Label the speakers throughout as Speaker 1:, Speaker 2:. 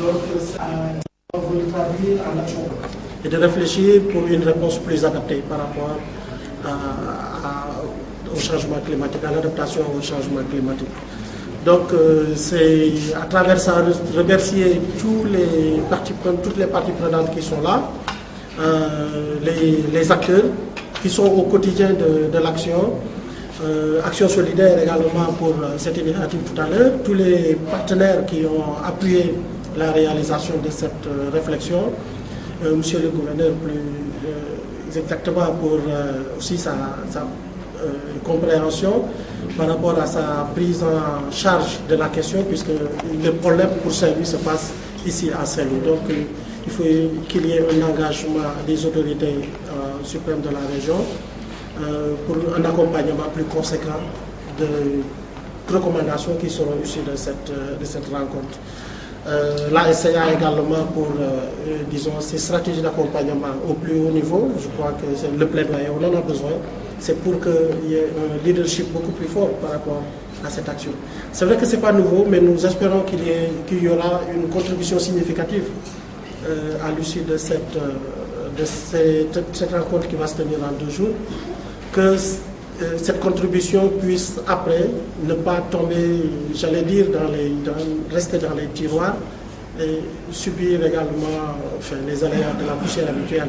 Speaker 1: Donc, on veut le traduire en action et de réfléchir pour une réponse plus adaptée par rapport au changement climatique, à l'adaptation au changement climatique. Donc, c'est à travers ça remercier toutes les parties prenantes qui sont là, les acteurs qui sont au quotidien de l'action, Action solidaire également pour cette initiative tout à l'heure, tous les partenaires qui ont appuyé la réalisation de cette réflexion, monsieur le gouverneur plus exactement pour aussi sa compréhension par rapport à sa prise en charge de la question, puisque le problème pour Saint-Louis se passe ici à Saint-Louis. Donc il faut qu'il y ait un engagement des autorités suprêmes de la région pour un accompagnement plus conséquent de recommandations qui seront issues de cette rencontre. La SCA également pour, disons, ces stratégies d'accompagnement au plus haut niveau. Je crois que c'est le plaidoyer, on en a besoin. C'est pour qu'il y ait un leadership beaucoup plus fort par rapport à cette action. C'est vrai que ce n'est pas nouveau, mais nous espérons qu'il y aura une contribution significative à l'issue de cette rencontre qui va se tenir en 2 jours, que cette contribution puisse après ne pas tomber, j'allais dire, rester dans les tiroirs et subir également les aléas de la poussière habituelle.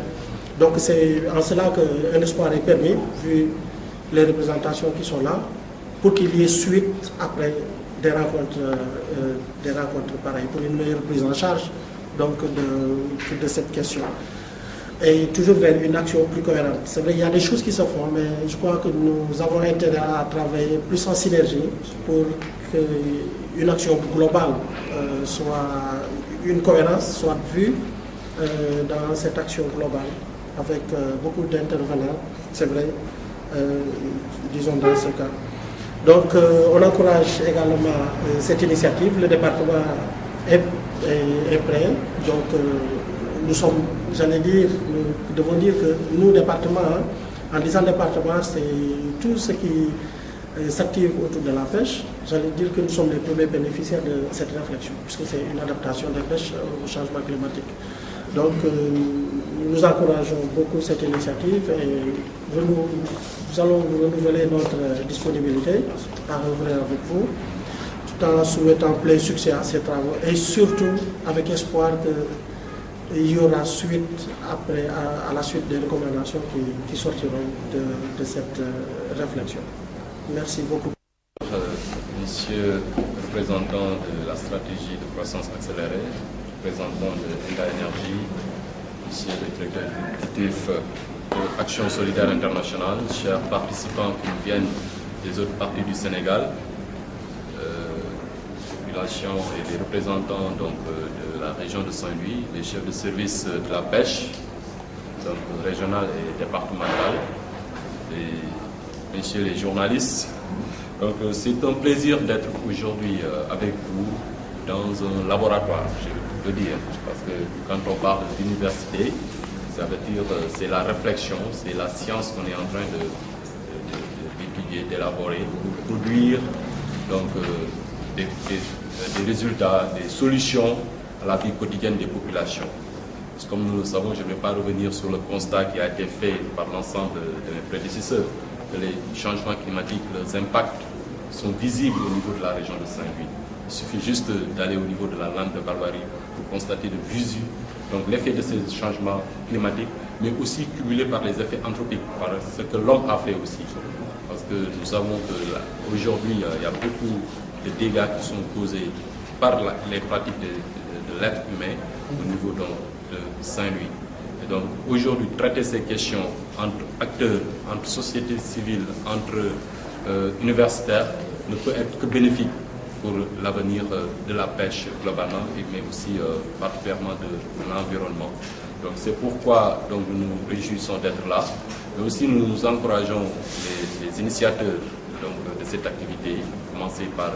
Speaker 1: Donc c'est en cela qu'un espoir est permis, vu les représentations qui sont là, pour qu'il y ait suite après des rencontres pareilles, pour une meilleure prise en charge donc, de cette question. Et toujours vers une action plus cohérente. C'est vrai, il y a des choses qui se font, mais je crois que nous avons intérêt à travailler plus en synergie pour qu'une action globale une cohérence soit vue dans cette action globale, avec beaucoup d'intervenants, c'est vrai, disons dans ce cas. Donc on encourage également cette initiative, le département est prêt, donc nous sommes, j'allais dire, nous devons dire que nous, département, en disant département, c'est tout ce qui s'active autour de la pêche. J'allais dire que nous sommes les premiers bénéficiaires de cette réflexion, puisque c'est une adaptation de la pêche au changement climatique. Donc, nous encourageons beaucoup cette initiative et nous allons vous renouveler notre disponibilité à œuvrer avec vous, tout en souhaitant plein succès à ces travaux et surtout avec espoir qu'il y aura suite après, à la suite des recommandations qui sortiront de cette réflexion. Merci beaucoup.
Speaker 2: Monsieur le représentant de la stratégie de croissance accélérée, représentant de Enda Énergie, monsieur le directeur exécutif de Action solidaire internationale, chers participants qui nous viennent des autres parties du Sénégal, population et les représentants donc, de la région de Saint-Louis, les chefs de service de la pêche, donc régional et départemental, et messieurs les journalistes. Donc c'est un plaisir d'être aujourd'hui avec vous dans un laboratoire, je peux dire, parce que quand on parle d'université, ça veut dire c'est la réflexion, c'est la science qu'on est en train d'étudier, d'élaborer, pour produire donc, des résultats, des solutions à la vie quotidienne des populations. Parce que comme nous le savons, je ne vais pas revenir sur le constat qui a été fait par l'ensemble de mes prédécesseurs, que les changements climatiques, leurs impacts sont visibles au niveau de la région de Saint-Louis. Il suffit juste d'aller au niveau de la lande de Barbarie pour constater de visu l'effet de ces changements climatiques, mais aussi cumulé par les effets anthropiques, par ce que l'homme a fait aussi. Parce que nous savons qu'aujourd'hui, il y a beaucoup de dégâts qui sont causés par les pratiques de l'être humain au niveau de Saint-Louis. Et donc aujourd'hui, traiter ces questions entre acteurs, entre sociétés civiles, entre universitaires, ne peut être que bénéfique pour l'avenir de la pêche globalement, mais aussi particulièrement de l'environnement. Donc c'est pourquoi donc, nous nous réjouissons d'être là, mais aussi nous encourageons les initiateurs donc, de cette activité, commencer par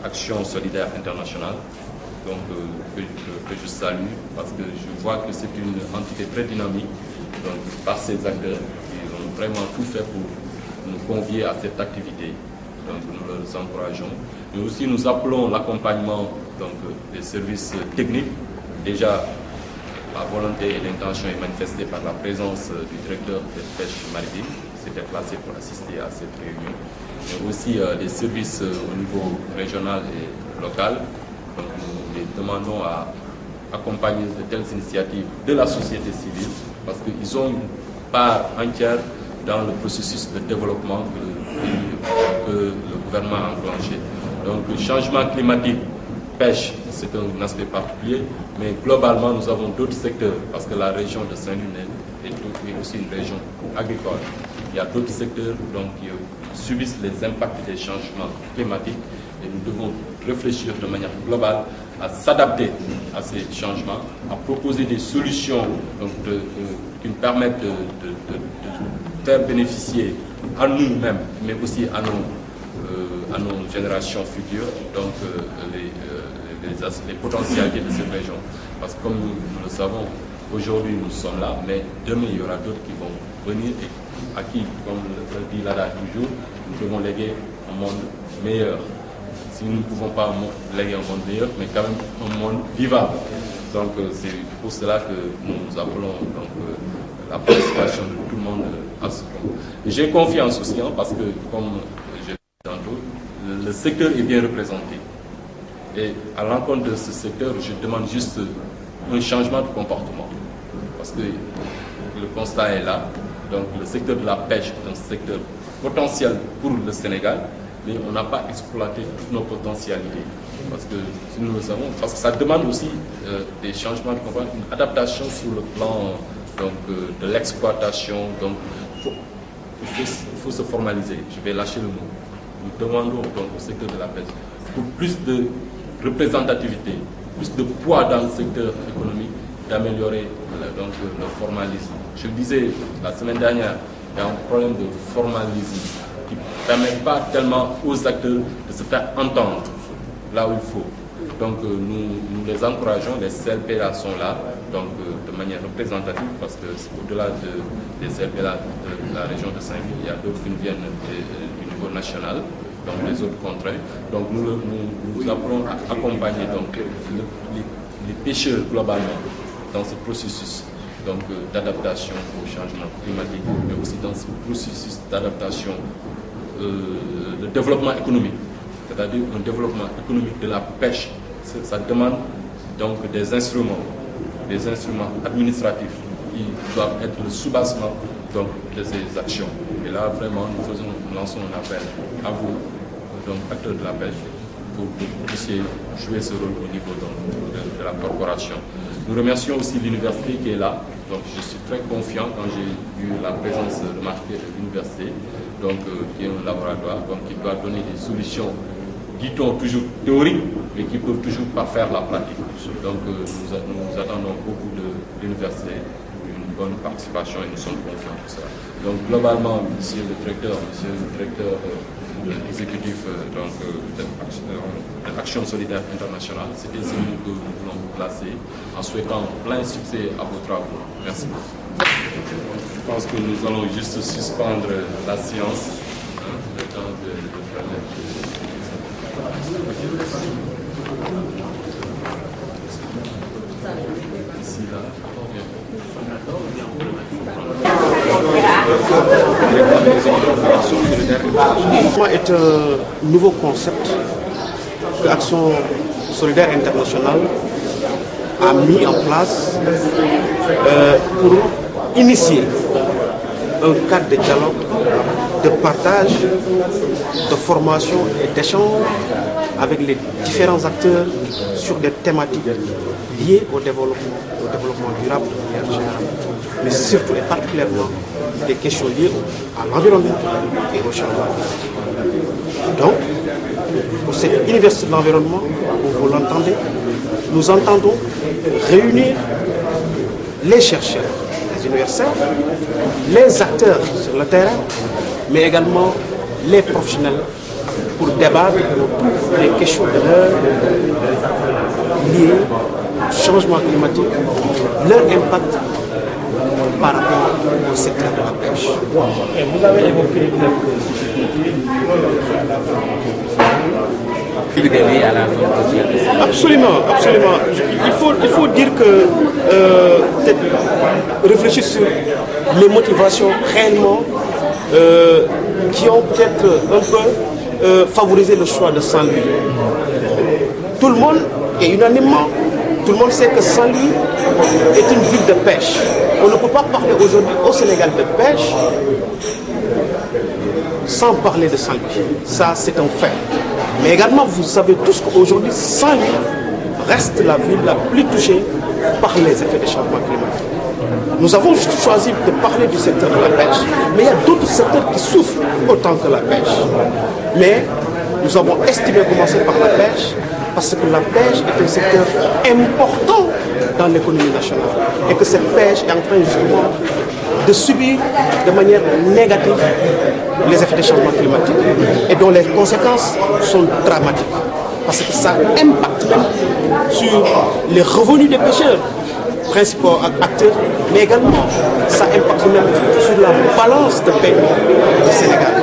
Speaker 2: Action solidaire internationale, donc, que je salue, parce que je vois que c'est une entité très dynamique, donc, par ces acteurs qui ont vraiment tout fait pour nous convier à cette activité. donc nous les encourageons. Mais aussi nous appelons l'accompagnement des services techniques. Déjà, la volonté et l'intention est manifestée par la présence du directeur de pêche maritime qui s'est déplacé pour assister à cette réunion. Mais aussi des services au niveau régional et local. Donc nous les demandons à accompagner de telles initiatives de la société civile parce qu'ils ont une part entière dans le processus de développement que le gouvernement a enclenché. Donc le changement climatique, pêche, c'est un aspect particulier, mais globalement nous avons d'autres secteurs parce que la région de Saint-Louis est aussi une région agricole. Il y a d'autres secteurs qui subissent les impacts des changements climatiques et nous devons réfléchir de manière globale à s'adapter à ces changements, à proposer des solutions qui nous permettent de faire bénéficier à nous-mêmes, mais aussi à nos générations futures, les potentialités de cette région. Parce que comme nous le savons, aujourd'hui nous sommes là, mais demain il y aura d'autres qui vont venir et à qui, comme le dit Lada toujours, nous devons léguer un monde meilleur. Si nous ne pouvons pas léguer un monde meilleur, mais quand même un monde vivable. Donc c'est pour cela que nous appelons la participation de tout le monde à ce point. J'ai confiance aussi, parce que, comme j'ai dit tantôt, le secteur est bien représenté. Et à l'encontre de ce secteur, je demande juste un changement de comportement. Parce que le constat est là. Donc le secteur de la pêche est un secteur potentiel pour le Sénégal, mais on n'a pas exploité toutes nos potentialités. Parce que, si nous le savons, parce que ça demande aussi des changements de comportement, une adaptation sur le plan de l'exploitation. Donc il faut se formaliser. Je vais lâcher le mot. Nous demandons au secteur de la pêche pour plus de représentativité, plus de poids dans le secteur économique, d'améliorer le formalisme. Je le disais la semaine dernière, il y a un problème de formalisme qui ne permet pas tellement aux acteurs de se faire entendre là où il faut. Donc nous les encourageons, les CLPA sont là, de manière représentative, parce que au-delà des CLPA de la région de Saint-Louis, il y a d'autres qui viennent du niveau national, donc les autres contraints. Donc nous appelons à accompagner les pêcheurs globalement dans ce processus d'adaptation au changement climatique, mais aussi dans ce processus d'adaptation de développement économique, c'est-à-dire un développement économique de la pêche. Ça demande donc des instruments administratifs qui doivent être le soubassement de ces actions. Et là, vraiment, nous lançons un appel à vous, acteurs de la pêche, pour que vous puissiez jouer ce rôle au niveau de la corporation. Nous remercions aussi l'université qui est là. Donc je suis très confiant quand j'ai vu la présence remarquée de l'université, qui est un laboratoire, qui doit donner des solutions, dit-on toujours théoriques, mais qui peuvent toujours pas faire la pratique. Donc nous attendons beaucoup de l'université, une bonne participation et nous sommes confiants pour ça. Donc globalement, monsieur le directeur de l'exécutif de l'Action solidaire internationale, c'était ce mot que nous voulons vous placer en souhaitant plein succès à vos travaux. Merci. Je pense que nous allons juste suspendre la séance, le temps de permettre. Ici, là.
Speaker 1: Est un nouveau concept que l'Action solidaire internationale a mis en place pour initier un cadre de dialogue, de partage, de formation et d'échange avec les différents acteurs sur des thématiques liées au développement durable de manière générale, mais surtout et particulièrement des questions liées à l'environnement et au changement climatique. Donc, pour cette université de l'environnement, vous l'entendez, nous entendons réunir les chercheurs, les universitaires, les acteurs sur le terrain, mais également les professionnels pour débattre autour des questions de l'heure liées au changement climatique, leur impact par rapport au secteur de la pêche.
Speaker 3: Et vous avez évoqué quelques difficultés Absolument, absolument. Il faut dire que réfléchir sur les motivations réellement qui ont peut-être un peu favorisé le choix de Saint-Louis. Tout le monde, et unanimement, tout le monde sait que Saint-Louis est une ville de pêche. On ne peut pas parler aujourd'hui au Sénégal de pêche sans parler de Saint-Louis. Ça, c'est un fait. Mais également, vous savez tous qu'aujourd'hui, Saint-Louis reste la ville la plus touchée par les effets des changements climatiques. Nous avons choisi de parler du secteur de la pêche, mais il y a d'autres secteurs qui souffrent autant que la pêche. Mais nous avons estimé commencer par la pêche, parce que la pêche est un secteur important dans l'économie nationale et que cette pêche est en train justement de subir de manière négative les effets des changements climatiques et dont les conséquences sont dramatiques. Parce que ça impacte même sur les revenus des pêcheurs, principaux acteurs, mais également ça impacte même sur la balance de paiement du Sénégal.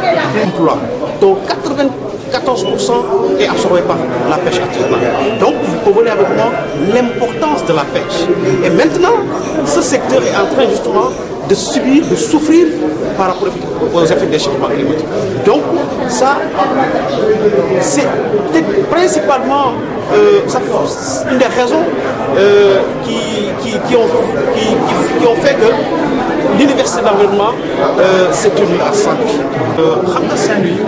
Speaker 3: L'emploi, dont 94% est absorbé par la pêche artisanale. Donc vous comprenez avec moi l'importance de la pêche. Et maintenant, ce secteur est en train justement de subir, de souffrir par rapport aux effets des changements climatiques. Donc ça, c'est peut-être principalement une des raisons qui ont fait que l'université d'environnement s'est tenue à Saint-Louis. Xam nga Saint-Louis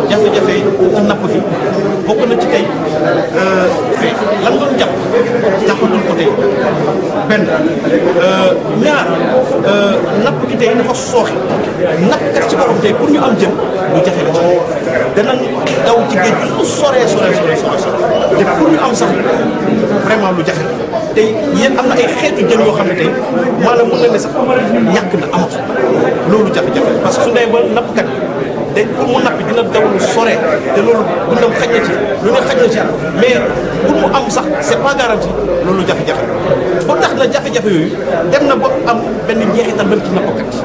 Speaker 3: jafe-jafe napp gi bokk na ci tey lan doon jàppatul ko tey benn ñaar napp gi tey dafa sooxe nappkat ci boppam tey pour ñu am jën lu jafe la ci danañ daw ci géej gi lu soree te pour ñu am sax vraiment lu jafe tey yéen am na ay xeetu jën yoo xam ne tey maanaam mën na ne sax ñàkk na amatu loolu jafe-jafe parce que su dee ba nappkat bi pour mu nappi dina daw lu sore te loolu dundam xaj na ci lu ne xaj na ci mais pour mu am sax c'est pas garanti loolu jafe-jafe ba tax na jafe-jafe yooyu dem na ba am benn njeexital même ci nappkat yi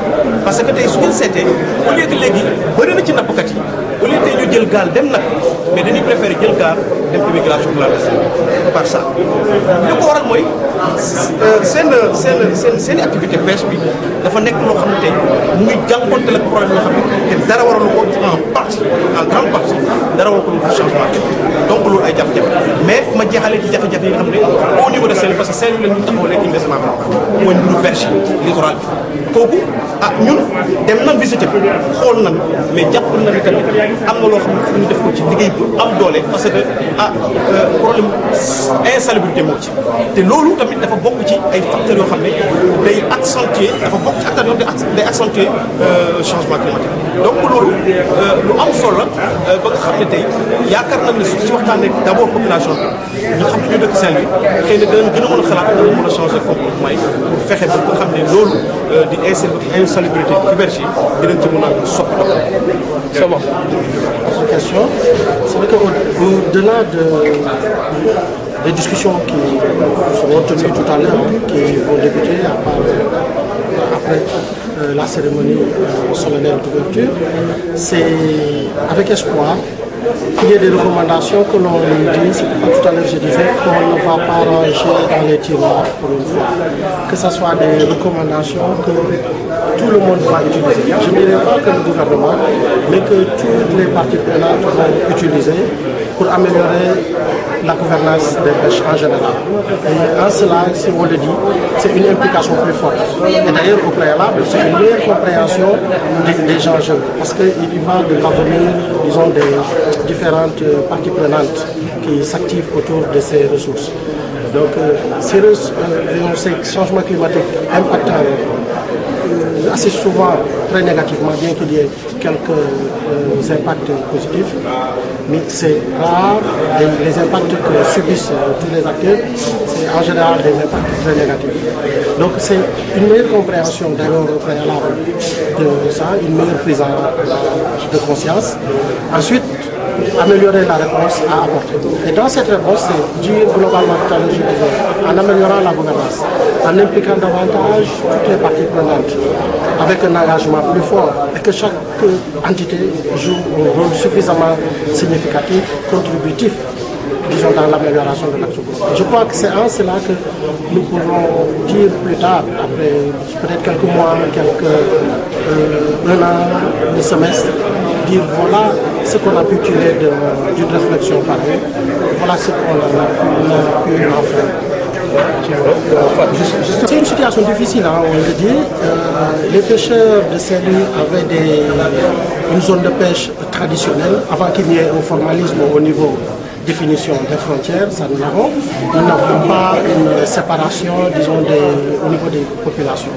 Speaker 3: parce que tey su ngeen seetee au lieu que léegi bëri na ci nappkat yi au lieu tey ñu jël gaal dem nag mais dañuy préférer jël gaal dem immigration clandestine par ça li ko waral mooy seen activité pêche bi dafa nekk loo xam ne tey mu ngi jànkuwanteel ak problème yoo xam ne te dara waral ko en grande partie dara waral ko lu changement donc loolu ay jafe-jafe mais ma jeexalee ci jafe-jafe yi nga xam ne au niveau de Saint-Louis parce que Saint-Louis la ñu taxawalee investissement bi mooy mbiru pêche littoral bi kooku ñun dem nan visiter xool nan mais jàpp na ni tamit am na loo xam ne ñu def ko ci liggéey bu am doole parce que problème insalubrité moo ci te loolu tamit dafa bokk ci ay facteurs yoo xam ne day accentuer dafa bokk ci facteurs yoo xam ne day accentuer changement climatique donc loolu lu am solo la ba nga xam ne tey yaakaar nañ ne ci waxtaanee d'abord population bi ñu xam ne ñu dëkk Saint-Louis xëy na danañ gën a mën a xalaat danañ mën a changer comportement yi pour fexe ba nga xam ne loolu di insalubrité divergée dinañ ci mën a soppi dox.
Speaker 1: C'est bon. Question. C'est vrai qu'au-delà des discussions qui seront tenues tout à l'heure, qui vont débuter après la cérémonie solennelle d'ouverture, c'est avec espoir qu'il y ait des recommandations que l'on dit, c'est pourquoi tout à l'heure je disais qu'on ne va pas ranger dans les tiroirs pour une fois, que ce soit des recommandations que tout le monde va utiliser. Je ne dirais pas que le gouvernement, mais que toutes les parties prenantes vont utiliser pour améliorer la gouvernance des pêches en général. Et en cela, si on le dit, c'est une implication plus forte. Et d'ailleurs, au préalable, c'est une meilleure compréhension des enjeux, parce qu'il y va de l'avenir, disons, des différentes parties prenantes qui s'activent autour de ces ressources. Donc, ces changements climatiques impactant assez souvent très négativement, bien qu'il y ait quelques impacts positifs, mais c'est rare. Les impacts que subissent tous les acteurs, c'est en général des impacts très négatifs. Donc c'est une meilleure compréhension d'abord au préalable de ça, une meilleure prise de conscience. Ensuite, améliorer la réponse à apporter. Et dans cette réponse, c'est dire globalement tout à l'heure, je disais, en améliorant la gouvernance, en impliquant davantage toutes les parties prenantes, avec un engagement plus fort, et que chaque entité joue un rôle suffisamment significatif, contributif, disons, dans l'amélioration de l'action. Je crois que c'est en cela que nous pourrons dire plus tard, après peut-être quelques mois, un an, un semestre, dire voilà ce qu'on a pu tirer d'une réflexion pareille, voilà ce qu'on a pu en faire. C'est une situation difficile, hein, on le dit. Les pêcheurs de Saint-Louis avaient une zone de pêche traditionnelle avant qu'il n'y ait un formalisme au niveau définition des frontières, ça nous l'avons. Nous n'avons pas une séparation, disons, au niveau des populations.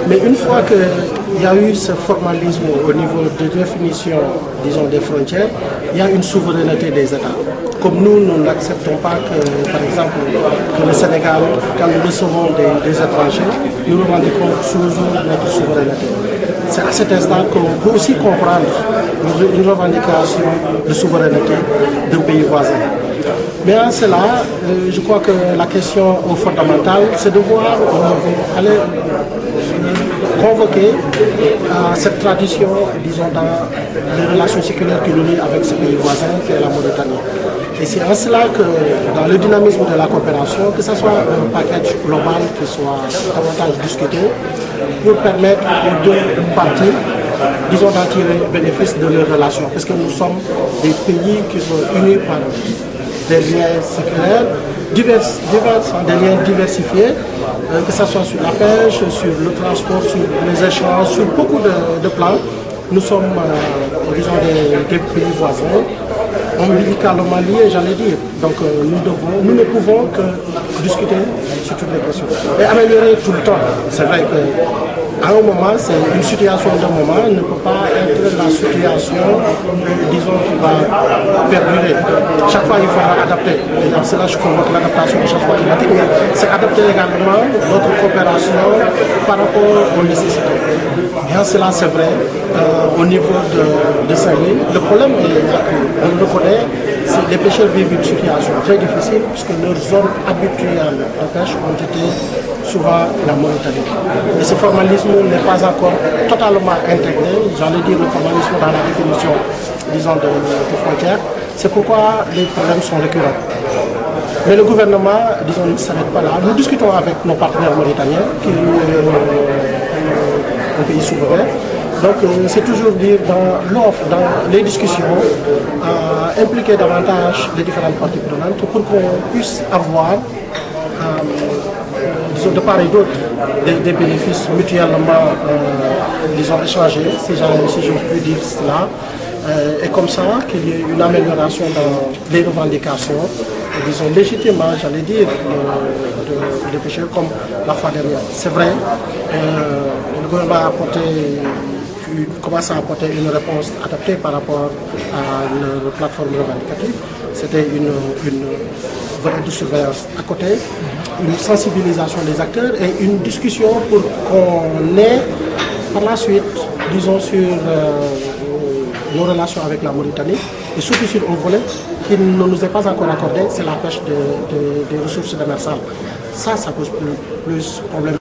Speaker 1: Mais une fois qu'il y a eu ce formalisme au niveau de définition, disons, des frontières, il y a une souveraineté des États. Comme nous n'acceptons pas que, par exemple, que le Sénégal, quand nous recevons des étrangers, nous revendiquons toujours notre souveraineté. C'est à cet instant qu'on peut aussi comprendre une revendication de souveraineté d'un pays voisin. Mais en cela, je crois que la question fondamentale, c'est de voir aller convoquer cette tradition, disons, dans les relations séculaires qui nous lient avec ce pays voisin qui est la Mauritanie. Et c'est en cela que, dans le dynamisme de la coopération, que ce soit un package global qui soit davantage discuté, pour permettre aux deux parties, disons, d'en tirer bénéfice de leurs relations. Parce que nous sommes des pays qui sont unis par des liens séculaires, des liens diversifiés, que ce soit sur la pêche, sur le transport, sur les échanges, sur beaucoup de plans. Nous sommes, disons, des pays voisins, ombilicalement liés, j'allais dire. Donc nous ne pouvons que discuter sur toutes les questions. Et améliorer tout le temps. C'est vrai qu'à un moment, c'est une situation d'un moment, ne peut pas être la situation, disons, qui va perdurer. Chaque fois, il faudra adapter. Et dans cela, je convoque l'adaptation de chaque fois climatique, mais c'est adapter également notre coopération par rapport aux nécessités. Et en cela, c'est vrai, au niveau de Saint-Louis, le problème est, on le reconnaît, c'est que les pêcheurs vivent une situation très difficile puisque leurs zones habituelles de pêche ont été souvent la Mauritanie. Et ce formalisme n'est pas encore totalement intégré, j'allais dire le formalisme dans la définition, disons, de frontières. C'est pourquoi les problèmes sont récurrents. Mais le gouvernement, disons, ne s'arrête pas là. Nous discutons avec nos partenaires mauritaniens, qui sont un pays souverain. Donc c'est toujours dire dans l'offre, dans les discussions, impliquer davantage les différentes parties prenantes pour qu'on puisse avoir, disons, de part et d'autre, des bénéfices mutuellement, disons, échangés, si je puis dire cela. Et comme ça, qu'il y ait une amélioration dans les revendications, disons, légitimement, j'allais dire, de pêcheurs comme la fois dernière. C'est vrai, le gouvernement commence à apporter une réponse adaptée par rapport à la plateforme revendicative. C'était une volette de surveillance à côté, une sensibilisation des acteurs et une discussion pour qu'on ait par la suite, disons, sur nos relations avec la Mauritanie et surtout sur un volet qui ne nous est pas encore accordé, c'est la pêche des ressources démersales. Ça pose plus problème